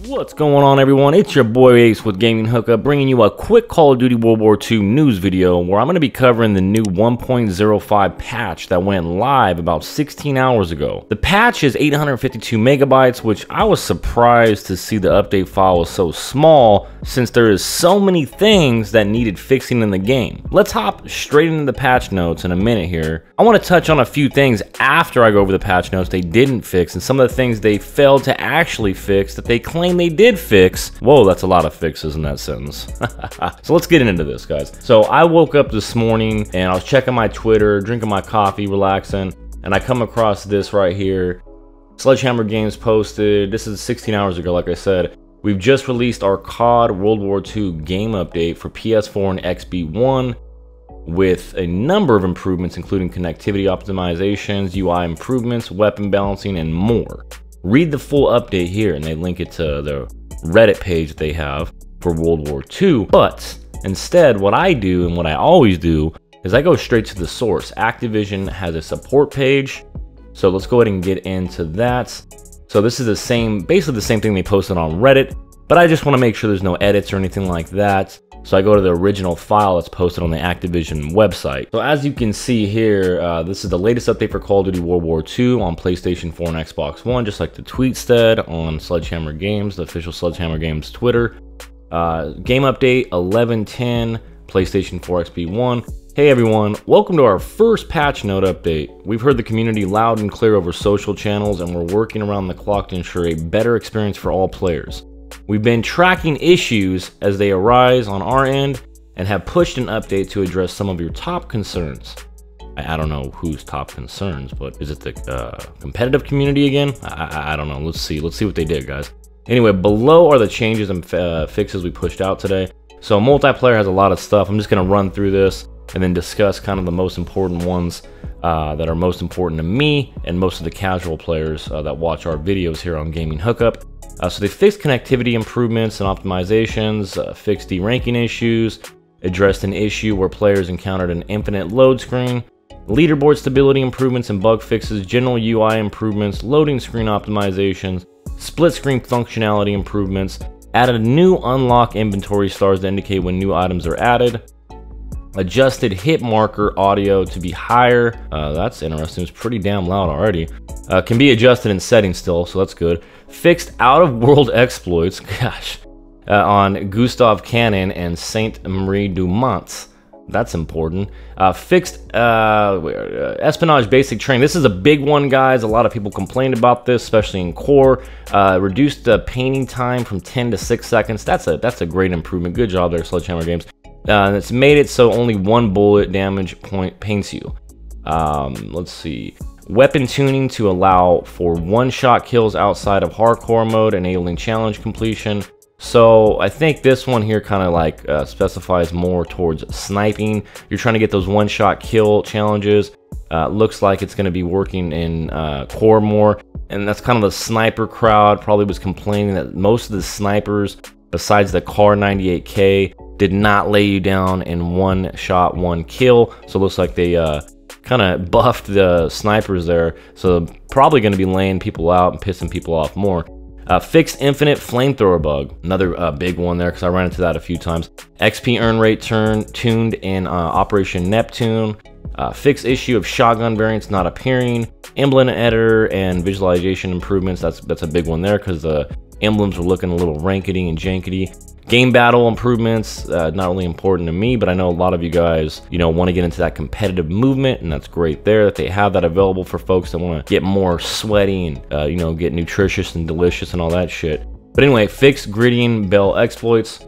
What's going on, everyone? It's your boy Ace with Gaming Hookup, bringing you a quick Call of Duty WWII news video where I'm going to be covering the new 1.05 patch that went live about 16 hours ago. The patch is 852 megabytes, which I was surprised to see the update file was so small since there is so many things that needed fixing in the game. Let's hop straight into the patch notes in a minute here. I want to touch on a few things after I go over the patch notes they didn't fix and some of the things they failed to actually fix that they claim they did fix. Whoa, that's a lot of fixes in that sentence. So let's get into this, guys. So I woke up this morning and I was checking my Twitter, drinking my coffee, relaxing, and I come across this right here. Sledgehammer Games posted, this is 16 hours ago, like I said. We've just released our COD WWII game update for PS4 and XB One with a number of improvements, including connectivity optimizations, UI improvements, weapon balancing, and more. Read the full update here, and they link it to the Reddit page that they have for WWII. But instead, what I do and what I always do is I go straight to the source. Activision has a support page, so let's go ahead and get into that. So this is the same, basically the same thing they posted on Reddit, but I just want to make sure there's no edits or anything like that. So I go to the original file that's posted on the Activision website. So as you can see here, this is the latest update for Call of Duty WWII on PlayStation 4 and Xbox One, just like the tweet said on Sledgehammer Games, the official Sledgehammer Games Twitter. Game update 11.10, PlayStation 4 XB1. Hey everyone, welcome to our first patch note update. We've heard the community loud and clear over social channels, and we're working around the clock to ensure a better experience for all players. We've been tracking issues as they arise on our end and have pushed an update to address some of your top concerns. I don't know whose top concerns, but is it the competitive community again? I don't know. Let's see what they did, guys. Anyway, below are the changes and fixes we pushed out today. So multiplayer has a lot of stuff. I'm just going to run through this and then discuss kind of the most important ones that are most important to me and most of the casual players that watch our videos here on Gaming Hookup. So they fixed connectivity improvements and optimizations, fixed deranking issues, addressed an issue where players encountered an infinite load screen, leaderboard stability improvements and bug fixes, general UI improvements, loading screen optimizations, split screen functionality improvements, added a new unlock inventory stars to indicate when new items are added, adjusted hit marker audio to be higher. That's interesting. It's pretty damn loud already. Can be adjusted in settings still, so that's good. Fixed out-of-world exploits, gosh, on Gustav Cannon and Sainte Marie du Mont. That's important. Fixed espionage basic training. This is a big one, guys. A lot of people complained about this, especially in core. Reduced the painting time from 10 to 6 seconds. That's a great improvement. Good job there, Sledgehammer Games. It's made it so only one bullet damage point paints you. Let's see. Weapon tuning to allow for one-shot kills outside of hardcore mode, enabling challenge completion. So I think this one here kind of like specifies more towards sniping. You're trying to get those one-shot kill challenges. Looks like it's going to be working in core more, and that's kind of the sniper crowd probably was complaining that most of the snipers, besides the Car 98K, did not lay you down in one shot, one kill. So it looks like they kind of buffed the snipers there. So probably going to be laying people out and pissing people off more. Fixed infinite flamethrower bug. Another big one there because I ran into that a few times. XP earn rate tuned in Operation Neptune. Fixed issue of shotgun variants not appearing. Emblem editor and visualization improvements. That's a big one there because the emblems were looking a little rankety and jankety. Game battle improvements, not really important to me, but I know a lot of you guys, want to get into that competitive movement, and that's great there that they have that available for folks that want to get more sweaty and, get nutritious and delicious and all that shit. But anyway, fixed grittying bell exploits.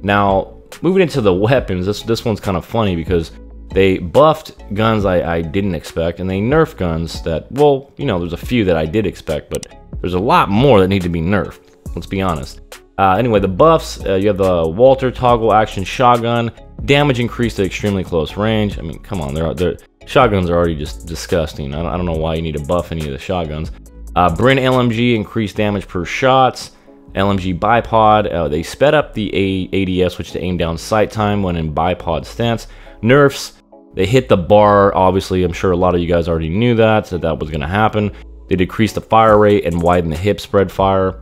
Now, moving into the weapons, this one's kind of funny because they buffed guns I didn't expect, and they nerfed guns that, well, there's a few that I did expect, but there's a lot more that need to be nerfed. Let's be honest. Anyway, the buffs, you have the Walter toggle action shotgun, damage increased to extremely close range. I mean, come on, their shotguns are already just disgusting. I don't know why you need to buff any of the shotguns. Bryn LMG increased damage per shots. LMG bipod, they sped up the ADS, which to aim down sight time when in bipod stance. Nerfs, they hit the bar. Obviously, I'm sure a lot of you guys already knew that was going to happen. They decreased the fire rate and widened the hip spread fire.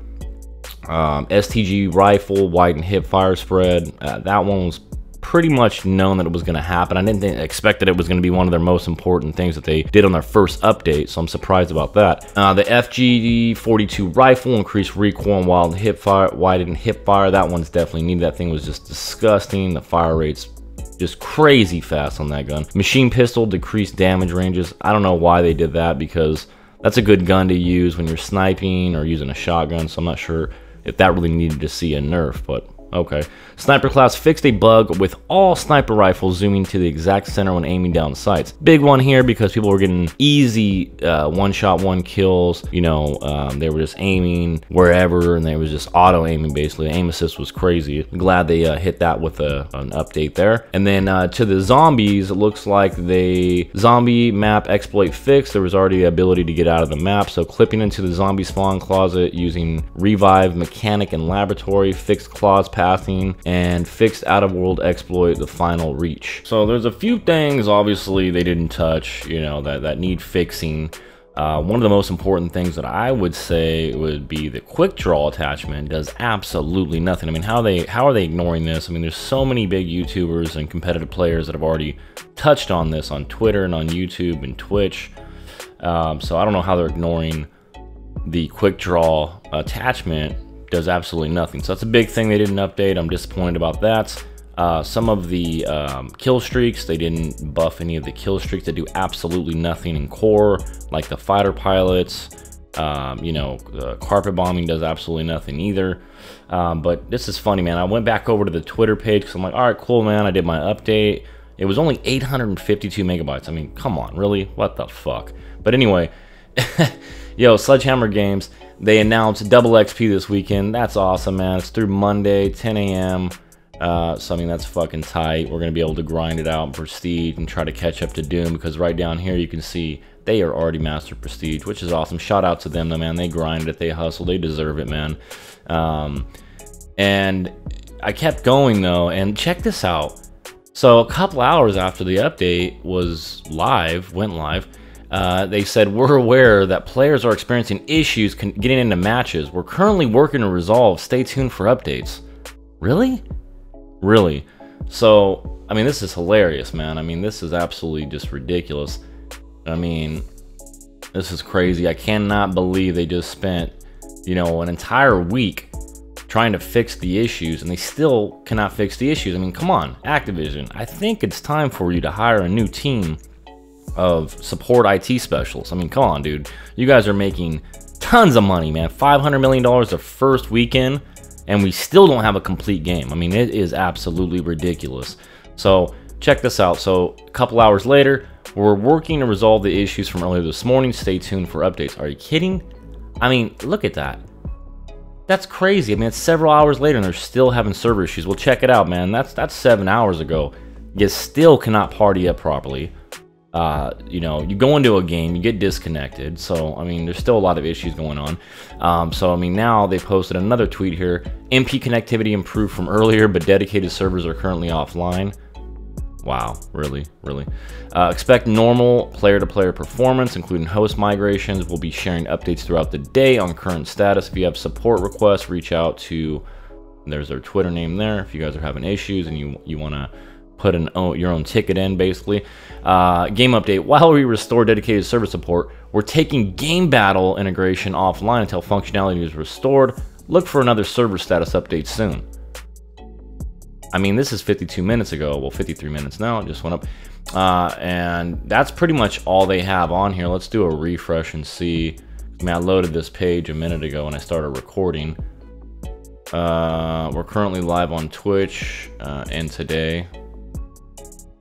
STG rifle, widened hip fire spread. That one was pretty much known that it was going to happen. I didn't expect that it was going to be one of their most important things that they did on their first update, so I'm surprised about that. The FG42 rifle, increased recoil and widened hip fire. That one's definitely needed. That thing was just disgusting. The fire rate's just crazy fast on that gun. Machine pistol, decreased damage ranges. I don't know why they did that, because that's a good gun to use when you're sniping or using a shotgun, so I'm not sure if that really needed to see a nerf, but okay. Sniper class fixed a bug with all sniper rifles zooming to the exact center when aiming down sights. Big one here because people were getting easy one-shot, one kills. You know, they were just aiming wherever, and they was just auto-aiming basically. Aim assist was crazy. Glad they hit that with an update there. And then to the zombies, it looks like the zombie map exploit fixed. There was already the ability to get out of the map, so clipping into the zombie spawn closet using revive mechanic and laboratory, fixed claws passing, and fixed out-of-world exploit, the final reach. So there's a few things obviously they didn't touch, you know, that need fixing. One of the most important things that I would say would be the quick draw attachment does absolutely nothing. I mean, how are they ignoring this? I mean, there's so many big YouTubers and competitive players that have already touched on this on Twitter and on YouTube and Twitch. So I don't know how they're ignoring the quick draw attachment. Does absolutely nothing. So that's a big thing they didn't update. I'm disappointed about that. Some of the kill streaks, they didn't buff any of the kill streaks that do absolutely nothing in core, like the fighter pilots. You know, the carpet bombing does absolutely nothing either. But this is funny, man. I went back over to the Twitter page because I'm like, all right, cool, man. I did my update. It was only 852 megabytes. I mean, come on, really? What the fuck? But anyway, yo, Sledgehammer Games, they announced double XP this weekend. That's awesome, man. It's through Monday, 10 a.m. So, I mean, that's fucking tight. We're going to be able to grind it out in Prestige and try to catch up to Doom, because right down here you can see they are already Master Prestige, which is awesome. Shout out to them, though, man. They grinded it. They hustled. They deserve it, man. And I kept going, though, and check this out. So, a couple hours after the update went live, they said, we're aware that players are experiencing issues getting into matches. We're currently working to resolve. Stay tuned for updates. Really? Really? So, I mean, this is hilarious, man. I mean, this is absolutely just ridiculous. I mean, this is crazy. I cannot believe they just spent, you know, an entire week trying to fix the issues, and they still cannot fix the issues. I mean, come on, Activision. I think it's time for you to hire a new team of support IT specialists. I mean, come on, dude. You guys are making tons of money, man. $500 million the first weekend, and we still don't have a complete game. I mean, it is absolutely ridiculous. So check this out. So a couple hours later, we're working to resolve the issues from earlier this morning. Stay tuned for updates. Are you kidding? I mean, look at that. That's crazy. I mean, it's several hours later and they're still having server issues. Well, check it out, man. That's 7 hours ago. You still cannot party up properly. You know, you go into a game, you get disconnected. So, I mean, there's still a lot of issues going on. So, I mean, now they posted another tweet here. MP connectivity improved from earlier, but dedicated servers are currently offline. Wow, really? Expect normal player-to-player performance, including host migrations. We'll be sharing updates throughout the day on current status. If you have support requests, reach out to, there's their Twitter name there. If you guys are having issues and you want to put your own ticket in, basically. Game update. While we restore dedicated server support, we're taking game battle integration offline until functionality is restored. Look for another server status update soon. I mean, this is 52 minutes ago. Well, 53 minutes now. It just went up. And that's pretty much all they have on here. Let's do a refresh and see. I mean, I loaded this page a minute ago when I started recording. We're currently live on Twitch and today.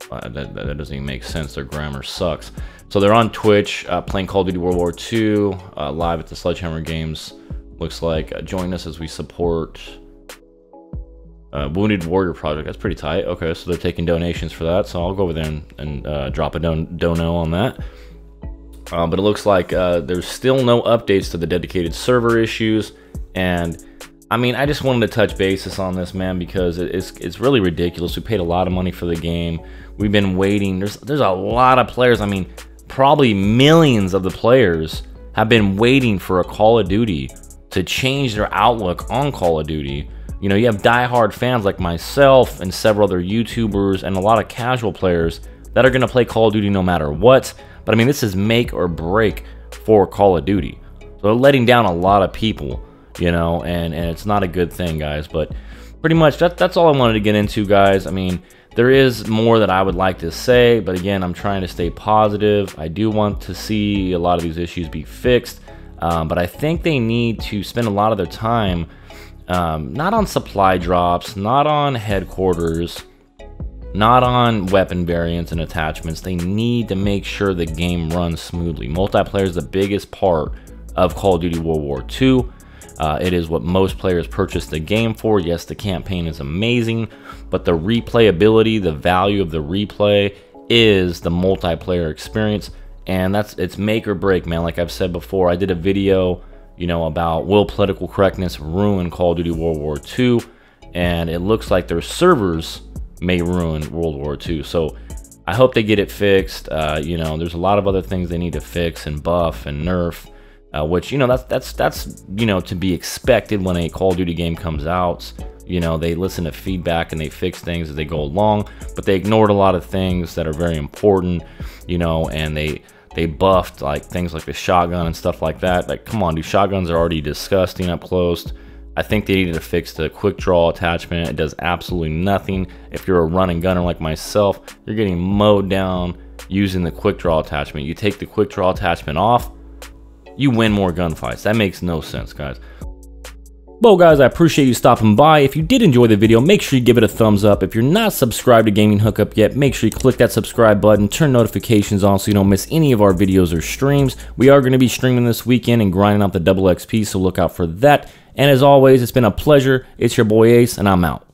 That doesn't even make sense. Their grammar sucks. So they're on Twitch playing Call of Duty WWII live at the Sledgehammer Games. Looks like join us as we support Wounded Warrior Project. That's pretty tight. Okay, so they're taking donations for that. So I'll go over there and drop a dono on that. But it looks like there's still no updates to the dedicated server issues. And I mean, I just wanted to touch basis on this, man, because it's really ridiculous. We paid a lot of money for the game. We've been waiting. There's a lot of players. I mean, probably millions of the players have been waiting for a Call of Duty to change their outlook on Call of Duty. You know, you have diehard fans like myself and several other YouTubers and a lot of casual players that are going to play Call of Duty no matter what. But I mean, this is make or break for Call of Duty. So they're letting down a lot of people, you know, and it's not a good thing, guys. But pretty much that's all I wanted to get into, guys. I mean, there is more that I would like to say, but again, I'm trying to stay positive. I do want to see a lot of these issues be fixed, but I think they need to spend a lot of their time not on supply drops, not on headquarters, not on weapon variants and attachments. They need to make sure the game runs smoothly. Multiplayer is the biggest part of Call of Duty World War II. It is what most players purchase the game for. Yes, the campaign is amazing, but the replayability, the value of the replay is the multiplayer experience, and it's make or break, man. Like I've said before, I did a video, you know, about will political correctness ruin Call of Duty World War II, and it looks like their servers may ruin World War II. So I hope they get it fixed. You know, there's a lot of other things they need to fix and buff and nerf. Which, you know, that's you know, to be expected when a Call of Duty game comes out. You know, they listen to feedback and they fix things as they go along, but they ignored a lot of things that are very important, you know, and they buffed like things like the shotgun and stuff like that. Like, come on, dude, shotguns are already disgusting up close. I think they needed to fix the quick draw attachment. It does absolutely nothing. If you're a running gunner like myself, you're getting mowed down using the quick draw attachment. You take the quick draw attachment off, you win more gunfights. That makes no sense, guys. Well, guys, I appreciate you stopping by. If you did enjoy the video, make sure you give it a thumbs up. If you're not subscribed to Gaming Hookup yet, make sure you click that subscribe button, turn notifications on so you don't miss any of our videos or streams. We are going to be streaming this weekend and grinding out the double XP, so look out for that. And as always, it's been a pleasure. It's your boy Ace, and I'm out.